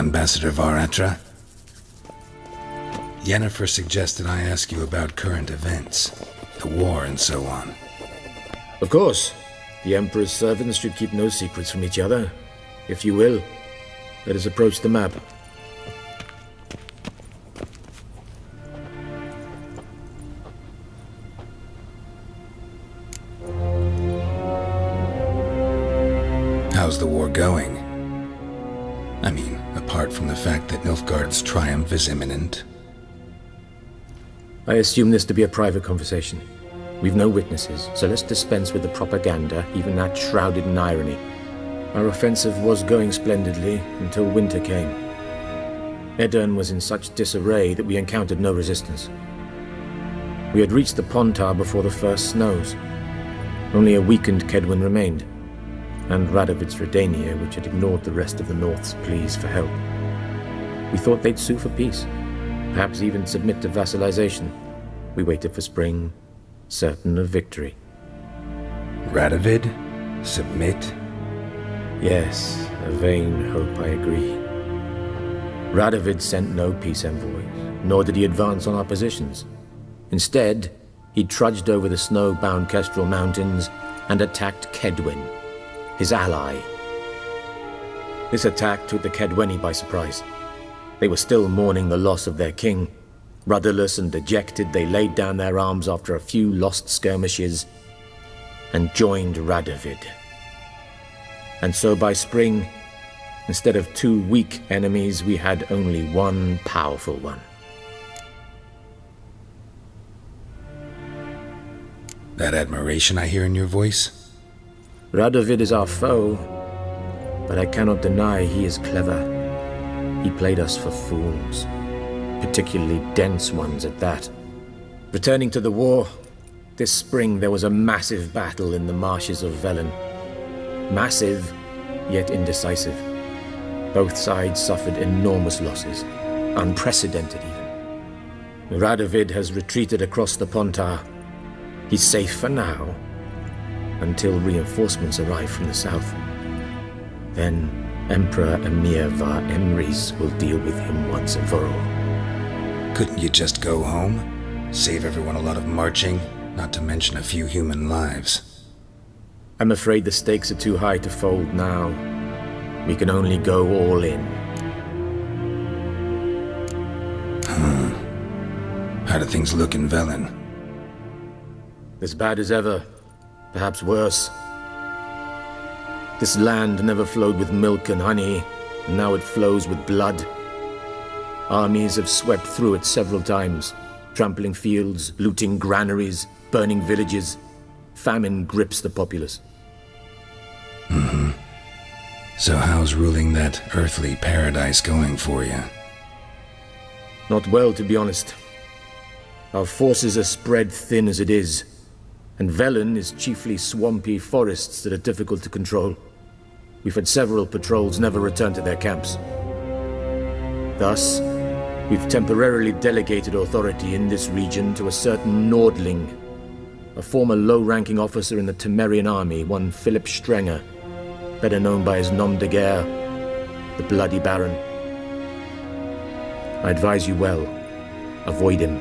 Ambassador Varatra? Yennefer suggested I ask you about current events, the war and so on. Of course. The Emperor's servants should keep no secrets from each other. If you will, let us approach the map. How's the war going? I mean, apart from the fact that Nilfgaard's triumph is imminent. I assume this to be a private conversation. We've no witnesses, so let's dispense with the propaganda, even that shrouded in irony. Our offensive was going splendidly until winter came. Edirn was in such disarray that we encountered no resistance. We had reached the Pontar before the first snows. Only a weakened Kedwen remained, and Radovid's Redania, which had ignored the rest of the North's pleas for help. We thought they'd sue for peace, perhaps even submit to vassalization. We waited for spring, certain of victory. Radovid? Submit? Yes, a vain hope, I agree. Radovid sent no peace envoys, nor did he advance on our positions. Instead, he trudged over the snow-bound Kestrel Mountains and attacked Kedwen, his ally. This attack took the Kedweni by surprise. They were still mourning the loss of their king. Rudderless and dejected, they laid down their arms after a few lost skirmishes and joined Radovid. And so by spring, instead of 2 weak enemies, we had only one powerful one. That admiration I hear in your voice? Radovid is our foe, but I cannot deny he is clever. He played us for fools, particularly dense ones at that. Returning to the war, this spring there was a massive battle in the marshes of Velen. Massive, yet indecisive. Both sides suffered enormous losses, unprecedented even. Radovid has retreated across the Pontar. He's safe for now, until reinforcements arrive from the south. Then Emperor Emir var Emrys will deal with him once and for all. Couldn't you just go home? Save everyone a lot of marching, not to mention a few human lives. I'm afraid the stakes are too high to fold now. We can only go all in. How do things look in Velen? As bad as ever, perhaps worse. This land never flowed with milk and honey, and now it flows with blood. Armies have swept through it several times, trampling fields, looting granaries, burning villages. Famine grips the populace. So how's ruling that earthly paradise going for you? Not well, to be honest. Our forces are spread thin as it is, and Velen is chiefly swampy forests that are difficult to control. We've had several patrols never return to their camps. Thus, we've temporarily delegated authority in this region to a certain Nordling, a former low-ranking officer in the Temerian army, one Philip Strenger, better known by his nom de guerre, the Bloody Baron. I advise you well, avoid him.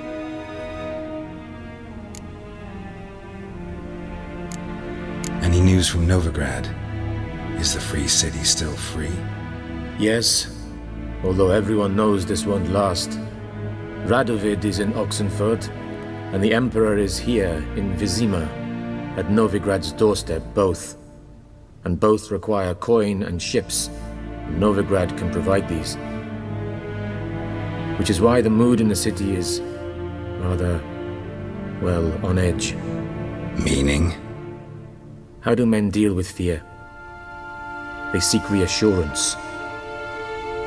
Any news from Novigrad? Is the free city still free? Yes, although everyone knows this won't last. Radovid is in Oxenfurt, and the Emperor is here in Vizima, at Novigrad's doorstep, both. And both require coin and ships, and Novigrad can provide these. Which is why the mood in the city is rather, well, on edge. Meaning? How do men deal with fear? They seek reassurance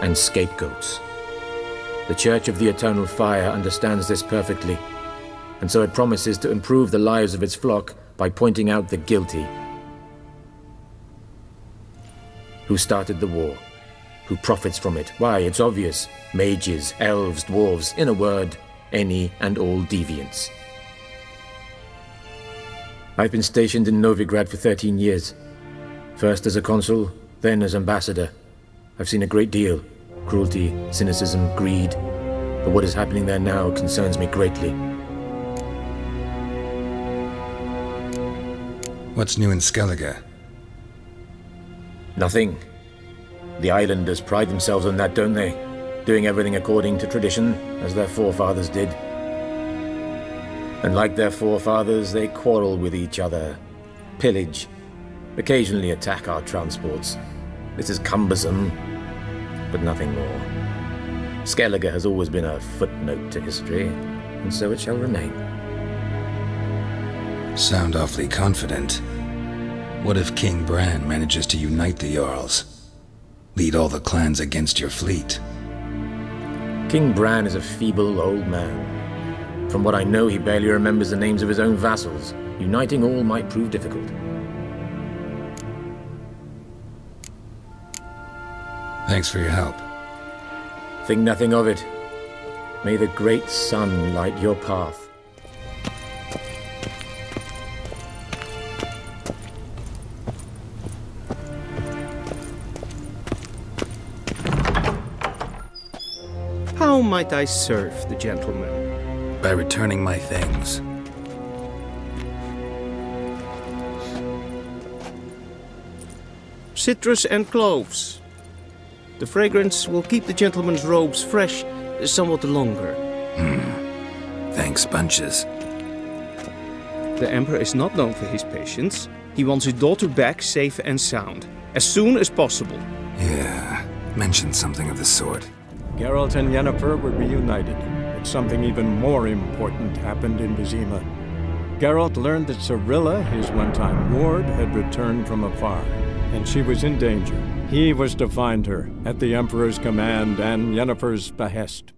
and scapegoats. The Church of the Eternal Fire understands this perfectly, and so it promises to improve the lives of its flock by pointing out the guilty. Who started the war? Who profits from it? Why, it's obvious. Mages, elves, dwarves, in a word, any and all deviants. I've been stationed in Novigrad for 13 years. First as a consul, then as ambassador. I've seen a great deal. Cruelty, cynicism, greed. But what is happening there now concerns me greatly. What's new in Skellige? Nothing. The islanders pride themselves on that, don't they? Doing everything according to tradition, as their forefathers did. And like their forefathers, they quarrel with each other, pillage, occasionally attack our transports. This is cumbersome, but nothing more. Skellige has always been a footnote to history, and so it shall remain. Sound awfully confident. What if King Bran manages to unite the Jarls? Lead all the clans against your fleet? King Bran is a feeble old man. From what I know, he barely remembers the names of his own vassals. Uniting all might prove difficult. Thanks for your help. Think nothing of it. May the great sun light your path. How might I serve the gentleman? By returning my things. Citrus and cloves. The fragrance will keep the gentleman's robes fresh somewhat longer. Thanks, bunches. The Emperor is not known for his patience. He wants his daughter back safe and sound, as soon as possible. Yeah, mentioned something of the sort. Geralt and Yennefer were reunited, but something even more important happened in Vizima. Geralt learned that Cirilla, his one-time ward, had returned from afar, and she was in danger. He was to find her, at the Emperor's command and Yennefer's behest.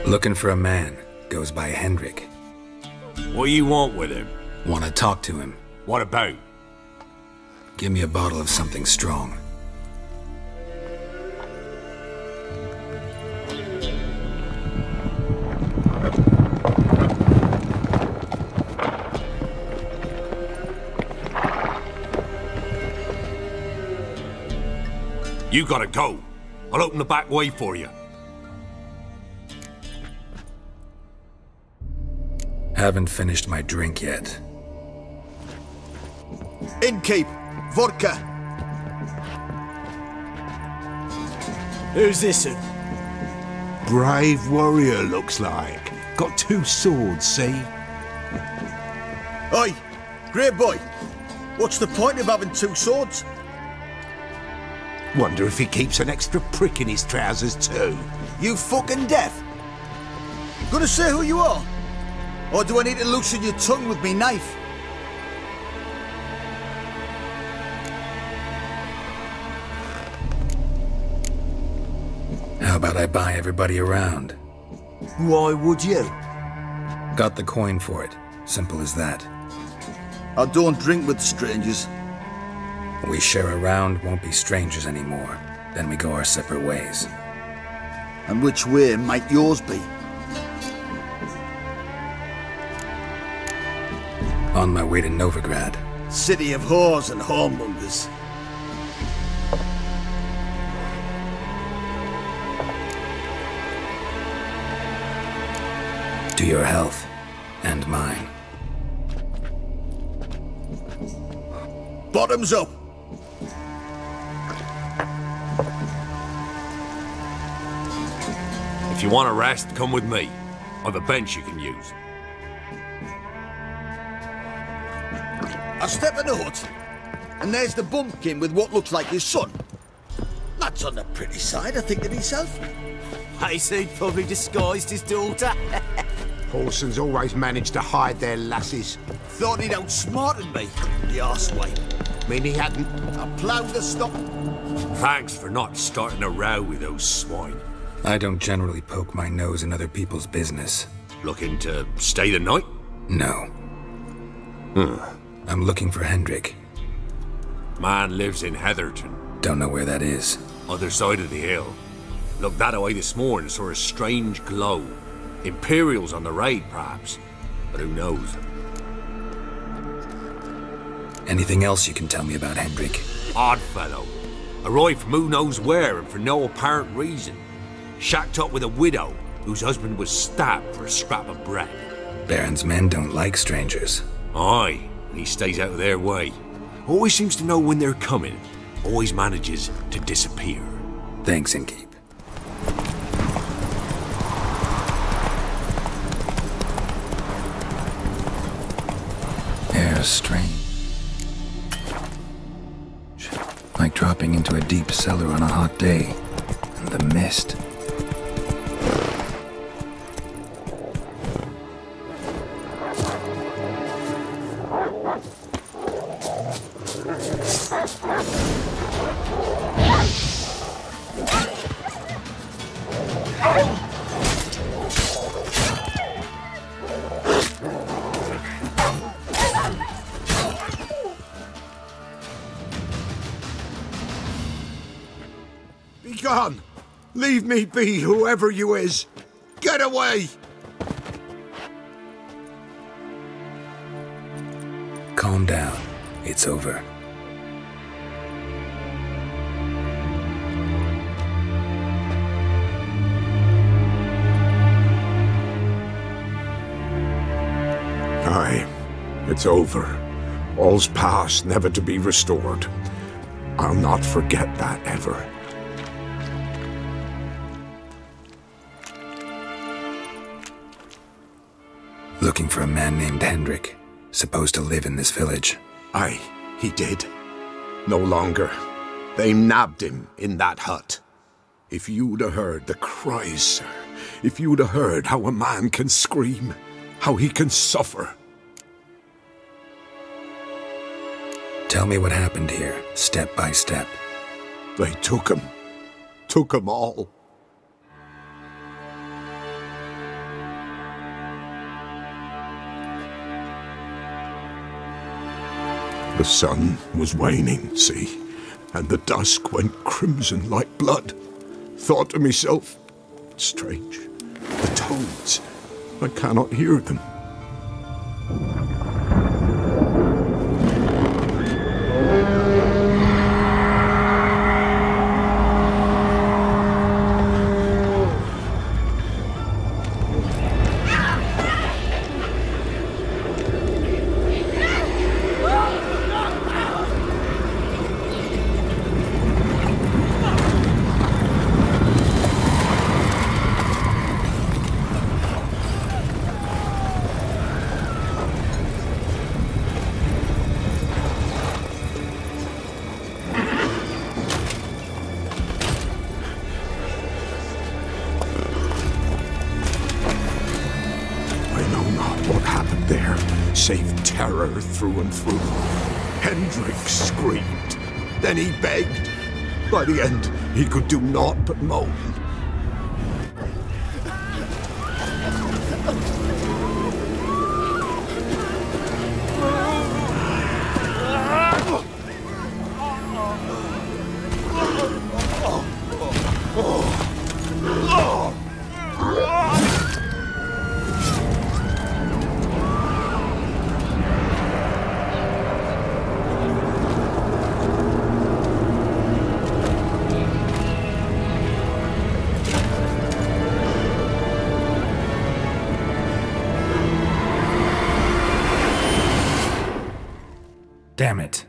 Looking for a man. Goes by Hendrik. What do you want with him? Want to talk to him. What about? Give me a bottle of something strong. You gotta go. I'll open the back way for you. Haven't finished my drink yet. Innkeep! Vodka! Who's this? Brave warrior, looks like. Got 2 swords, see? Oi! Great boy! What's the point of having 2 swords? Wonder if he keeps an extra prick in his trousers too. You fucking deaf? Gonna say who you are? Or do I need to loosen your tongue with me knife? How about I buy everybody around? Why would you? Got the coin for it. Simple as that. I don't drink with strangers. We share a round, won't be strangers anymore. Then we go our separate ways. And which way might yours be? On my way to Novigrad. City of whores and whoremongers. To your health. And mine. Bottoms up! If you want a rest, come with me. I've a bench you can use. I'll step in the hut. And there's the bumpkin with what looks like his son. That's on the pretty side, I think to myself. I say he'd probably disguised his daughter. Horsons always manage to hide their lasses. Thought he'd outsmarted me, the arseway. Mean he hadn't. I ploughed the stock. Thanks for not starting a row with those swine. I don't generally poke my nose in other people's business. Looking to stay the night? No. I'm looking for Hendrik. Man lives in Heatherton. Don't know where that is. Other side of the hill. Looked that away this morning, saw a strange glow. Imperials on the raid, perhaps. But who knows? Anything else you can tell me about Hendrik? Odd fellow. Arrived from who knows where and for no apparent reason. Shacked up with a widow whose husband was stabbed for a scrap of bread. Baron's men don't like strangers. Aye, and he stays out of their way. Always seems to know when they're coming. Always manages to disappear. Thanks, Innkeep. Air's strange. Like dropping into a deep cellar on a hot day. And the mist. Be gone! Leave me be, whoever you is! Get away! Calm down. It's over. Aye, it's over. All's past, never to be restored. I'll not forget that ever. Looking for a man named Hendrik, supposed to live in this village. Aye, he did. No longer. They nabbed him in that hut. If you'd have heard the cries, sir. If you'd have heard how a man can scream, how he can suffer. Tell me what happened here, step by step. They took him. Took him all. The sun was waning, see, and the dusk went crimson like blood. Thought to myself, strange, the toads, I cannot hear them. Save terror through and through. Hendrik screamed. Then he begged. By the end, he could do naught but moan. Damn it.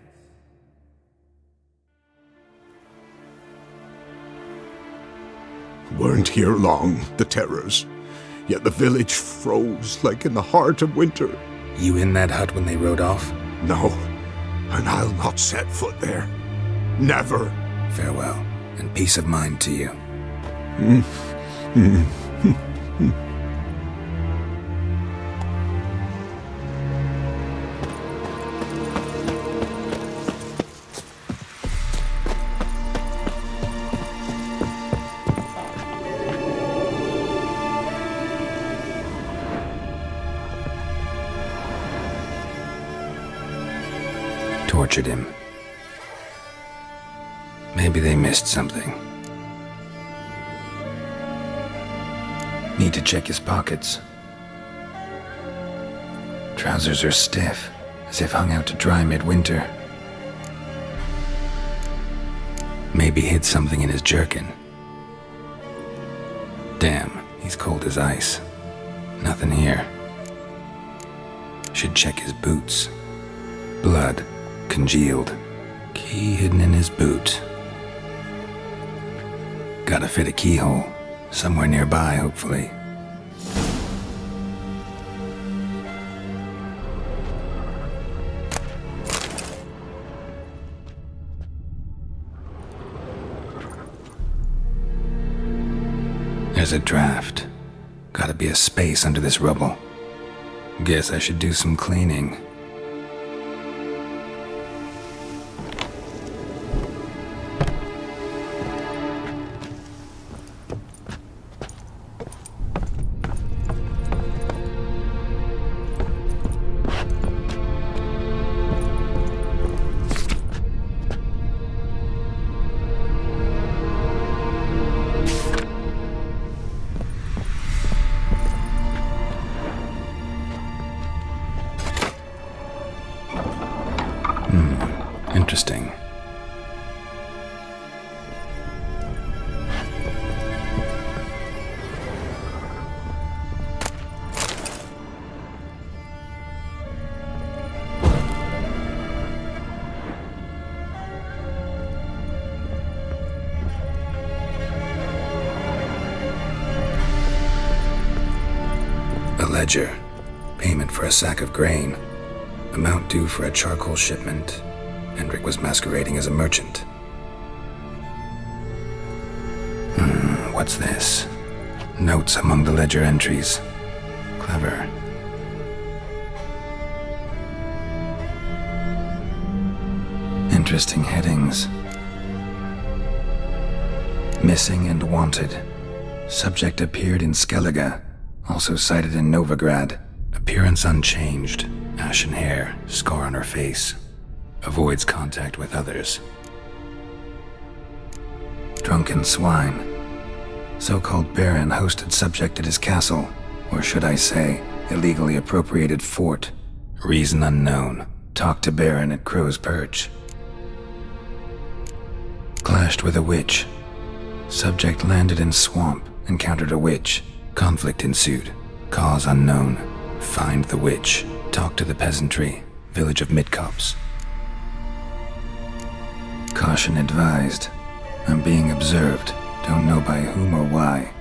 Weren't here long, the terrors. Yet the village froze like in the heart of winter. You in that hut when they rode off? No. and I'll not set foot there. Never. Farewell, and peace of mind to you. Tortured him. Maybe they missed something. Need to check his pockets. Trousers are stiff, as if hung out to dry midwinter. Maybe hid something in his jerkin. Damn, he's cold as ice. Nothing here. Should check his boots. Blood. Congealed. Key hidden in his boot. Gotta fit a keyhole. Somewhere nearby, hopefully. There's a draft. Gotta be a space under this rubble. Guess I should do some cleaning. Interesting. A ledger. Payment for a sack of grain. Amount due for a charcoal shipment. Hendrik was masquerading as a merchant. What's this? Notes among the ledger entries. Clever. Interesting headings. Missing and wanted. Subject appeared in Skellige. Also cited in Novigrad. Appearance unchanged. Ashen hair. Scar on her face. Avoids contact with others. Drunken swine. So-called Baron hosted subject at his castle, or should I say, illegally appropriated fort. Reason unknown. Talked to Baron at Crow's Perch. Clashed with a witch. Subject landed in swamp, encountered a witch. Conflict ensued. Cause unknown. Find the witch. Talk to the peasantry. Village of Midcopse. Caution advised. I'm being observed. Don't know by whom or why.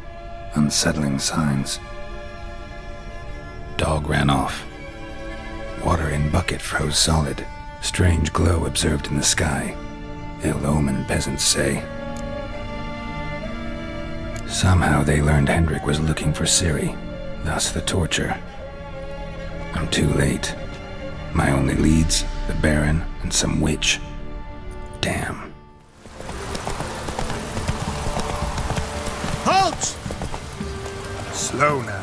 Unsettling signs. Dog ran off. Water in bucket froze solid. Strange glow observed in the sky. Ill omen, peasants say. Somehow they learned Hendrik was looking for Ciri. Thus the torture. I'm too late. My only leads, the Baron and some witch. Damn. Halt! Slow now.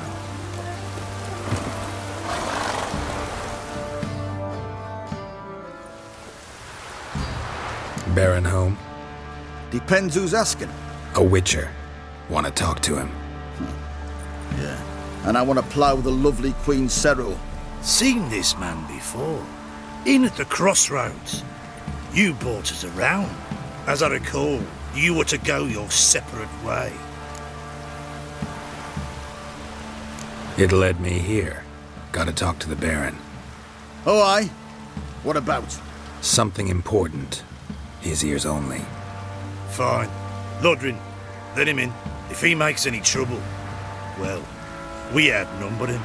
Baron home? Depends who's asking. A witcher. Want to talk to him? Yeah. And I want to plough the lovely Queen Cero. Seen this man before. In at the crossroads. You brought us around. As I recall, you were to go your separate way. It led me here. Gotta talk to the Baron. Oh, aye? What about? Something important. His ears only. Fine. Lodrin, let him in. If he makes any trouble, well, we outnumber him.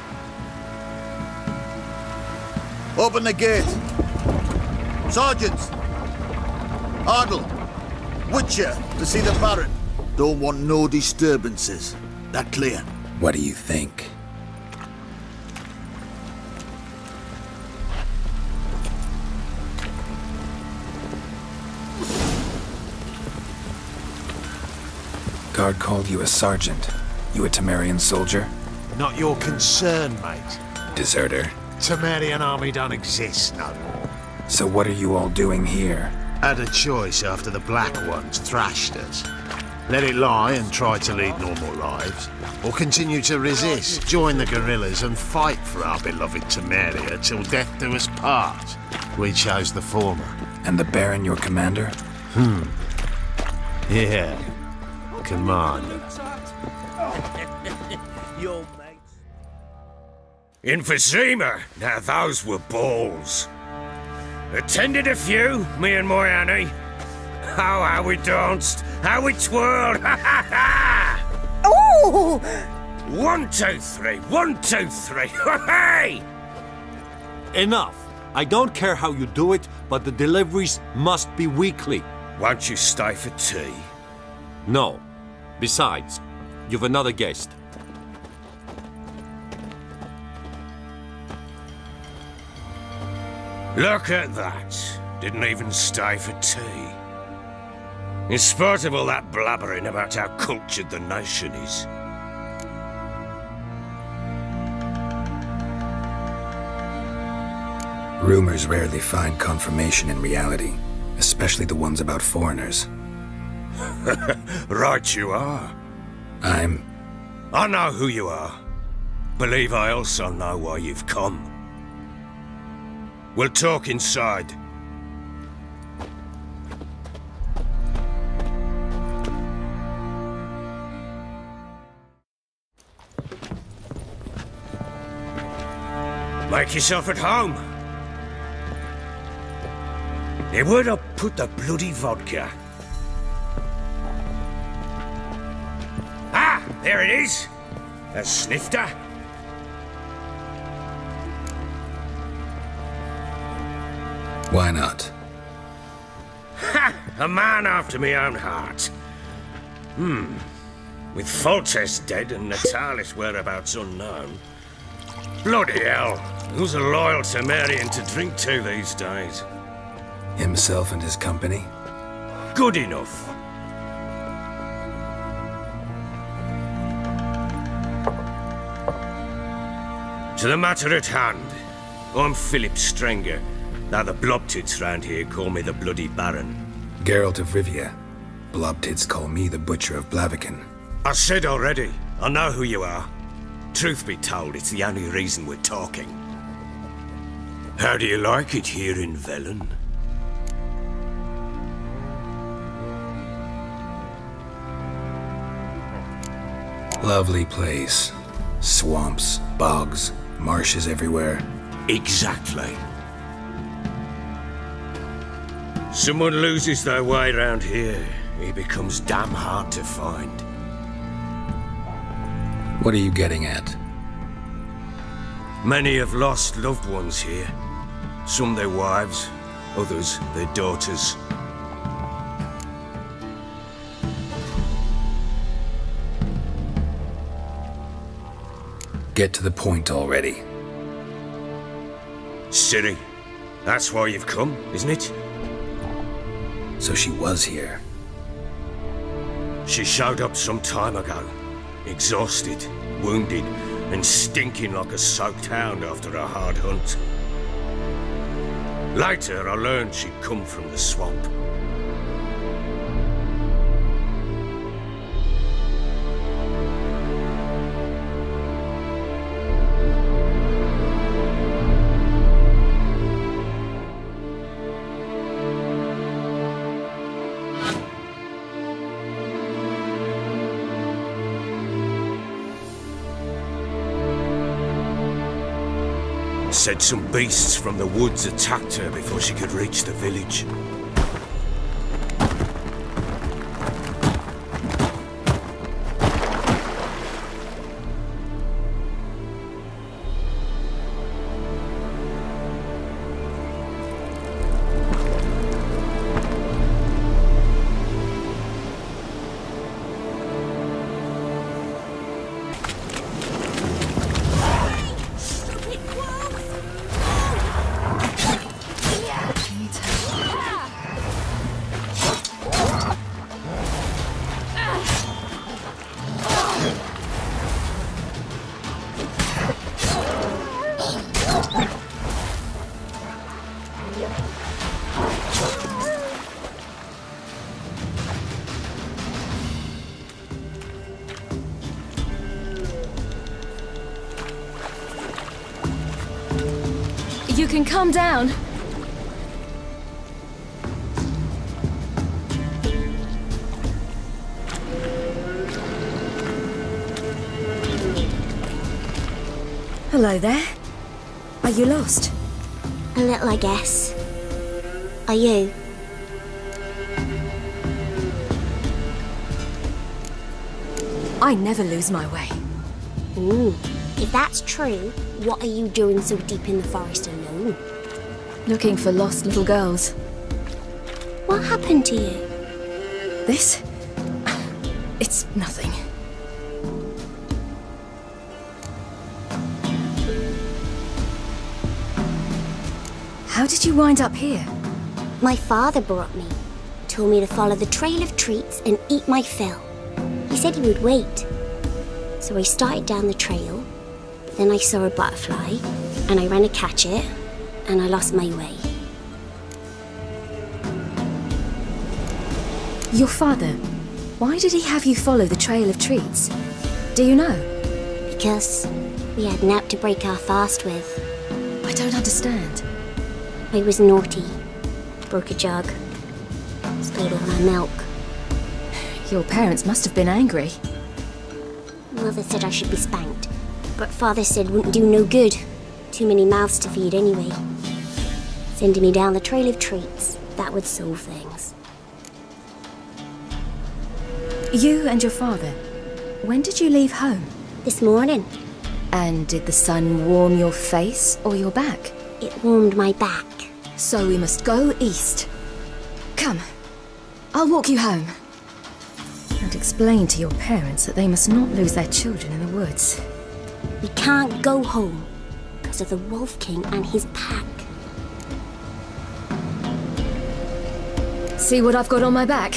Open the gate. Sergeants! Ardle! Witcher to see the Baron. Don't want no disturbances. That clear? What do you think? Guard called you a sergeant. You a Temerian soldier? Not your concern, mate. Deserter. Temerian army don't exist no more. So what are you all doing here? Had a choice after the Black Ones thrashed us. Let it lie and try to lead normal lives, or continue to resist, join the guerrillas and fight for our beloved Temeria till death do us part. We chose the former. And the Baron your commander? Yeah. Commander. In Vizima, now those were balls. Attended a few, me and my Annie. Oh, how we danced, how we twirled, ha ha ha! Ooh! 1, 2, 3, 1, 2, 3, hey! Enough. I don't care how you do it, but the deliveries must be weekly. Won't you stay for tea? No. Besides, you've another guest. Look at that. Didn't even stay for tea. In spite of all that blabbering about how cultured the nation is. Rumors rarely find confirmation in reality, especially the ones about foreigners. Right you are. I know who you are. Believe I also know why you've come. We'll talk inside. Make yourself at home. Now where'd I put the bloody vodka? Ah, there it is. A snifter. Why not? Ha! A man after my own heart. With Foltest dead and Natalis' whereabouts unknown. Bloody hell, who's a loyal Temerian to drink to these days? Himself and his company? Good enough. To the matter at hand, I'm Philip Strenger. Now the Blobtits round here call me the Bloody Baron. Geralt of Rivia. Blobtits call me the Butcher of Blaviken. I said already, I know who you are. Truth be told, it's the only reason we're talking. How do you like it here in Velen? Lovely place. Swamps, bogs, marshes everywhere. Exactly. Someone loses their way around here, he becomes damn hard to find. What are you getting at? Many have lost loved ones here. Some their wives, others their daughters. Get to the point already. Ciri, that's why you've come, isn't it? So she was here. She showed up some time ago. Exhausted, wounded, and stinking like a soaked hound after a hard hunt. Later, I learned she'd come from the swamp. Said some beasts from the woods attacked her before she could reach the village. You can calm down. Hello there. Are you lost? A little, I guess. Are you? I never lose my way. If that's true, what are you doing so deep in the forest alone? Looking for lost little girls. What happened to you? This? It's nothing. How did you wind up here? My father brought me. Told me to follow the trail of treats and eat my fill. He said he would wait. So I started down the trail, but then I saw a butterfly, and I ran to catch it, and I lost my way. Your father, why did he have you follow the trail of treats? Do you know? Because we had nap to break our fast with. I don't understand. I was naughty. Broke a jug. Spilled all my milk. Your parents must have been angry. Mother said I should be spanked, but Father said wouldn't do no good. Too many mouths to feed anyway. Sending me down the trail of treats, that would solve things. You and your father, when did you leave home? This morning. And did the sun warm your face or your back? It warmed my back. So we must go east. Come, I'll walk you home. And explain to your parents that they must not lose their children in the woods. We can't go home because of the Wolf King and his pack. See what I've got on my back?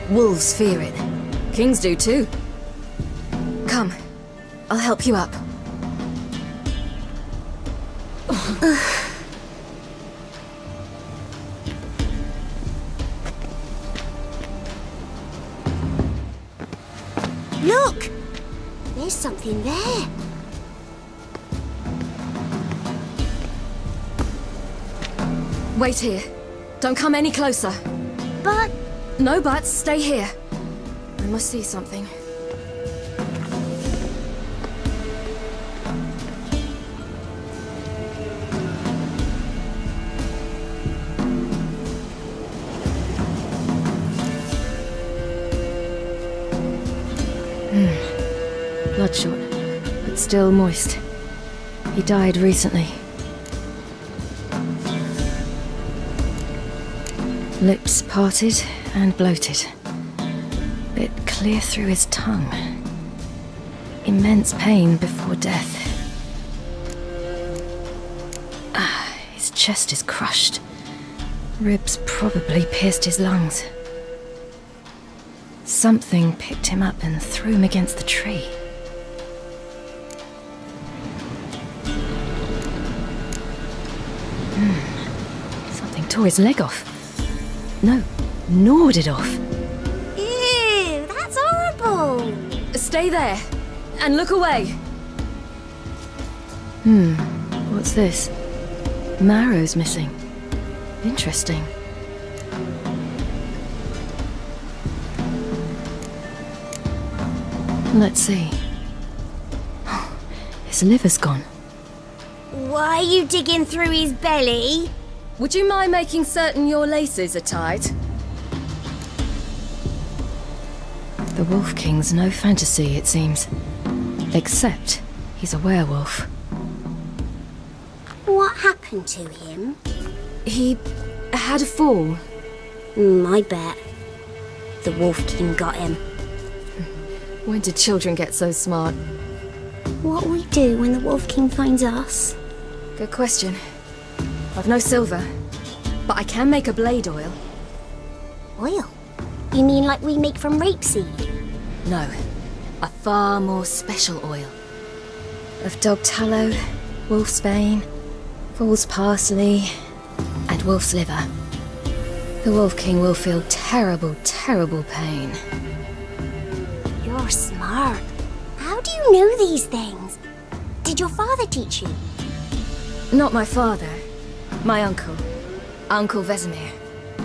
Wolves fear it. Kings do too. Come, I'll help you up. Look! There's something there. Wait here. Don't come any closer. But... No buts, stay here. I must see something. Bloodshot, but still moist. He died recently. Lips parted and bloated. Bit clear through his tongue. Immense pain before death. His chest is crushed. Ribs probably pierced his lungs. Something picked him up and threw him against the tree. Something tore his leg off. No, gnawed it off. Ew, that's horrible! Stay there, and look away. What's this? Marrow's missing. Interesting. Let's see. His liver's gone. Why are you digging through his belly? Would you mind making certain your laces are tied? The Wolf King's no fantasy, it seems. Except he's a werewolf. What happened to him? He had a fall. I bet. The Wolf King got him. When did children get so smart? What will we do when the Wolf King finds us? Good question. I've no silver, but I can make a blade oil. Oil? You mean like we make from rapeseed? No, a far more special oil. Of dog tallow, wolf's bane, fool's parsley, and wolf's liver. The Wolf King will feel terrible, terrible pain. You're smart. How do you know these things? Did your father teach you? Not my father. My uncle. Uncle Vesemir.